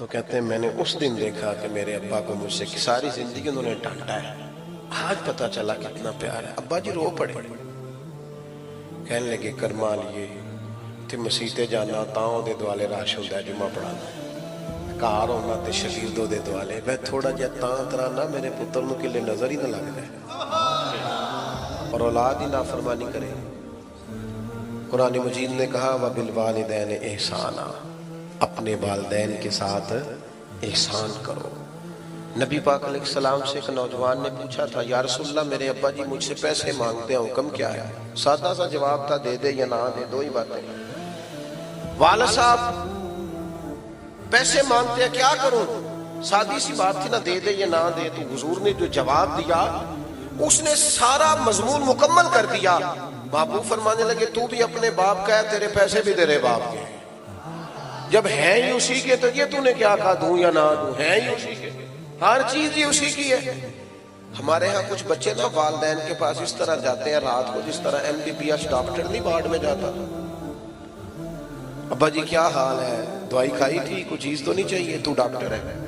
تو کہتے ہیں میں نے اس دن دیکھا کہ میرے ابا کو مجھ سے ساری زندگی انہوں نے ڈانٹا ہے، آج پتا چلا کتنا پیار ہے۔ ابا جی رو پڑے، کہنے لگے کرما لیے تے مسیتے جانا تاؤں دے دوالے راش ہوتا ہے جمعہ پڑھانا، کار ہونا تے شگیردوں دے دوالے، میں تھوڑا جہا تاں ترانا میرے پتر نو کلے نظر ہی نہ لگ جائے اور اولاد ہی نافرمانی کرے۔ قرآن مجید نے کہا وَبِالْوَالِدَيْنِ احسانا، اپنے والدین کے ساتھ احسان کرو۔ نبی پاک علیہ السلام سے ایک نوجوان نے پوچھا تھا یا رسول اللہ میرے ابا جی مجھ سے پیسے مانگتے ہیں، حکم کیا ہے؟ سادہ سا جواب تھا، دے دے یا نہ دے، دو ہی باتیں۔ والد صاحب پیسے مانگتے ہیں کیا کروں؟ سادی سی بات تھی نا، دے دے یا نہ دے۔ تو حضور نے جو جواب دیا اس نے سارا مضمون مکمل کر دیا۔ بابو فرمانے لگے تو بھی اپنے باپ کا ہے، تیرے پیسے بھی تیرے باپ کے، جب ہیں ہی اسی کے تو یہ تو نے کیا کہا دوں یا نہ دوں، ہیں ہی اسی کے، ہر چیز ہی اسی کی ہے۔ ہمارے ہاں کچھ بچے نا والدین کے پاس اس طرح جاتے ہیں رات کو جس طرح MBBS ڈاکٹر نہیں وارڈ میں جاتا، ابا جی کیا حال ہے، دوائی کھائی تھی، کوئی چیز تو نہیں چاہیے، تو ڈاکٹر ہے،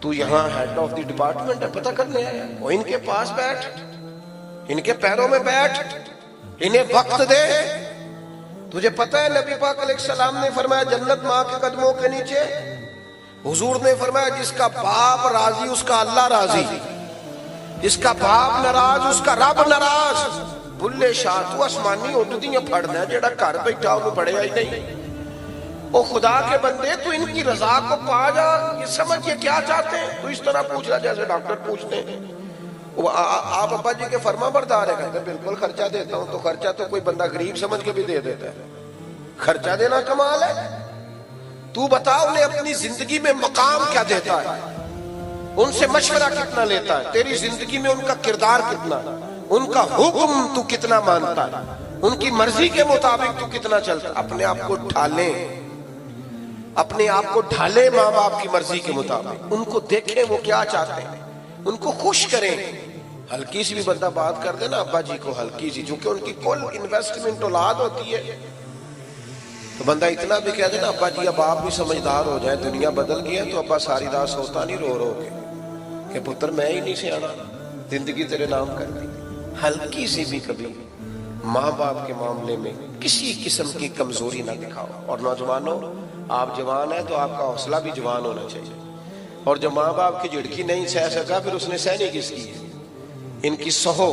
تو یہاں ہیڈ آف دی ڈپارٹمنٹ ہے، پتہ کرنے آیا، وہ ان کے پاس بیٹھ، ان کے پیروں میں بیٹھ، انہیں وقت دے۔ تجھے پتہ ہے نبی پاک علیہ السلام نے فرمایا جنت ماں کے قدموں کے نیچے، حضور نے فرمایا جس کا باپ راضی اس کا اللہ راضی، جس کا باپ ناراض اس کا رب ناراض۔ بلے شاہ تو آسمانی اڈدیاں پھڑنا ہے جڑا گھر بیٹھا انہوں پڑھیا ہی نہیں۔ او خدا کے بندے تو ان کی رضا کو پا جا، یہ سمجھ یہ کیا چاہتے ہیں، تو اس طرح پوچھ رہا جیسے ڈاکٹر پوچھتے ہیں آپ ابا جی کے فرما بردار ہے، کہتے ہیں بالکل خرچہ دیتا ہوں۔ تو خرچہ تو کوئی بندہ غریب سمجھ کے بھی دے دیتا ہے، خرچہ دینا کمال ہے۔ تو بتا انہیں اپنی زندگی میں مقام کیا دیتا ہے، ان سے مشورہ کتنا لیتا ہے، تیری زندگی میں ان کا کردار کتنا، ان کا حکم تو کتنا مانتا ہے، ان کی مرضی کے مطابق تو کتنا چلتا ہے۔ اپنے آپ کو ڈھالیں، اپنے آپ کو ڈھالیں ماں باپ کی مرضی کے مطابق، ان کو دیکھیں وہ کیا چاہتے ہیں، ان کو خوش کریں۔ ہلکی سی بھی بندہ بات کر دے نا ابا جی کو، ہلکی سی، چونکہ ان کی کل انویسٹمنٹ اولاد ہوتی ہے، تو بندہ اتنا بھی کہہ دے نا ابا جی اب آپ بھی سمجھدار ہو جائیں، دنیا بدل گئی ہے، تو ابا ساری رات سوتا نہیں رو رو کے کہ پتر میں ہی نہیں سیانا، زندگی تیرے نام کر دی۔ ہلکی سی بھی کبھی ماں باپ کے معاملے میں کسی قسم کی کمزوری نہ دکھاؤ۔ اور نوجوانوں آپ جوان ہیں تو آپ کا حوصلہ بھی جوان ہونا چاہیے، اور جو ماں باپ کی جھڑکی نہیں سہ سکا پھر اس نے سہنی کس کی ہے، ان کی سہو،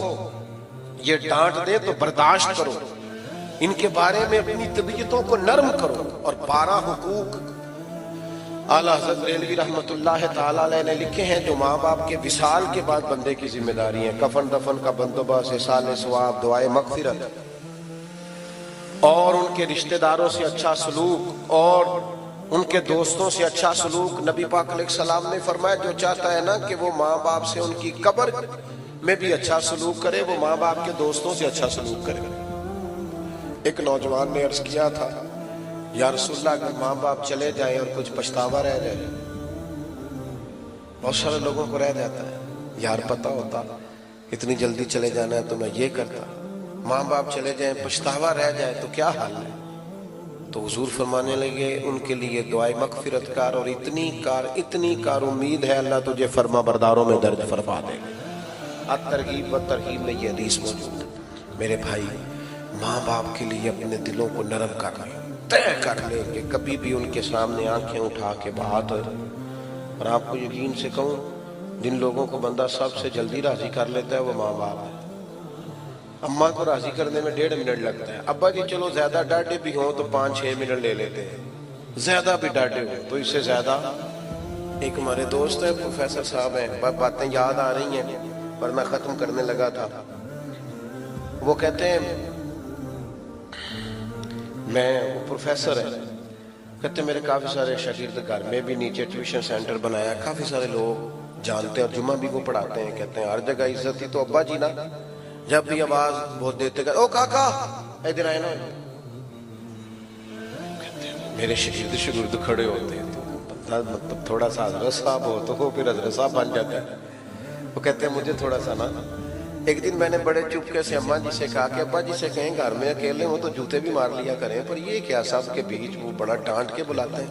یہ ڈانٹ دے تو برداشت کرو، ان کے بارے میں اپنی طبیعتوں کو نرم کرو۔ اور 12 حقوق اعلیٰ حضرت بریلوی رحمت اللہ تعالیٰ علیہ نے لکھے ہیں جو ماں باپ کے وصال کے بعد بندے کی ذمہ داری ہیں: کفن دفن کا بندوبست، احسان ثواب، دعائے مغفرت، اور ان کے رشتہ داروں سے اچھا سلوک، اور ان کے دوستوں سے اچھا سلوک۔ نبی پاک علیہ السلام نے فرمایا جو چاہتا ہے نا کہ وہ ماں باپ سے ان کی قبر میں بھی اچھا سلوک کرے، وہ ماں باپ کے دوستوں سے اچھا سلوک کرے۔ ایک نوجوان نے عرض کیا تھا یا رسول اللہ اگر ماں باپ چلے جائیں اور کچھ پچھتاوا رہ جائے، بہت سارے لوگوں کو رہ جاتا ہے یار پتہ ہوتا اتنی جلدی چلے جانا ہے تو میں یہ کرتا، ماں باپ چلے جائیں پچھتاوا رہ جائے تو کیا حال ہے؟ تو حضور فرمانے لگے ان کے لیے دعائے مغفرت کار، اور اتنی کار امید ہے اللہ تجھے فرما برداروں میں درج فرما دے گا۔ الترغیب و ترہیب میں یہ حدیث موجود ہے۔ میرے بھائی ماں باپ کے لیے اپنے دلوں کو نرم کر لیں، طے کر لیں کہ کبھی بھی ان کے سامنے آنکھیں اٹھا کے بات۔ اور آپ کو یقین سے کہوں جن لوگوں کو بندہ سب سے جلدی راضی کر لیتا ہے وہ ماں باپ ہے۔ اماں کو راضی کرنے میں 1.5 منٹ لگتا ہے، ابا جی چلو زیادہ ڈاڈے بھی ہوں تو 5-6 منٹ لے لیتے ہیں، زیادہ بھی ڈاڈے ہوں تو اس سے زیادہ۔ ایک ہمارے دوست ہے پروفیسر صاحب ہیں، باتیں یاد آ رہی ہیں پر میں ختم کرنے لگا تھا۔ وہ کہتے ہیں وہ پروفیسر ہے، کہتے ہیں میرے کافی سارے شاگرد گھر میں بھی نیچے ٹیوشن سینٹر بنایا، کافی سارے لوگ جانتے ہیں اور جمعہ بھی وہ پڑھاتے ہیں، کہتے ہیں ہر جگہ عزت ہی تو ابا جی نا جب بھی آواز بہت دیتے گا او کاکا ادھر آئے نا، میرے شاگرد کھڑے ہوتے ہیں تو مطلب تھوڑا سا حضرت صاحب ہو تو وہ پھر حضرت صاحب بن جاتا ہے۔ وہ کہتے ہیں مجھے تھوڑا سا نا، ایک دن میں نے بڑے چپکے سے اماں جی سے کہا کہ ابا جی سے کہیں گھر میں اکیلے ہوں تو جوتے بھی مار لیا کریں، پر یہ کیا سب کے بیچ وہ بڑا ڈانٹ کے بلاتے ہیں۔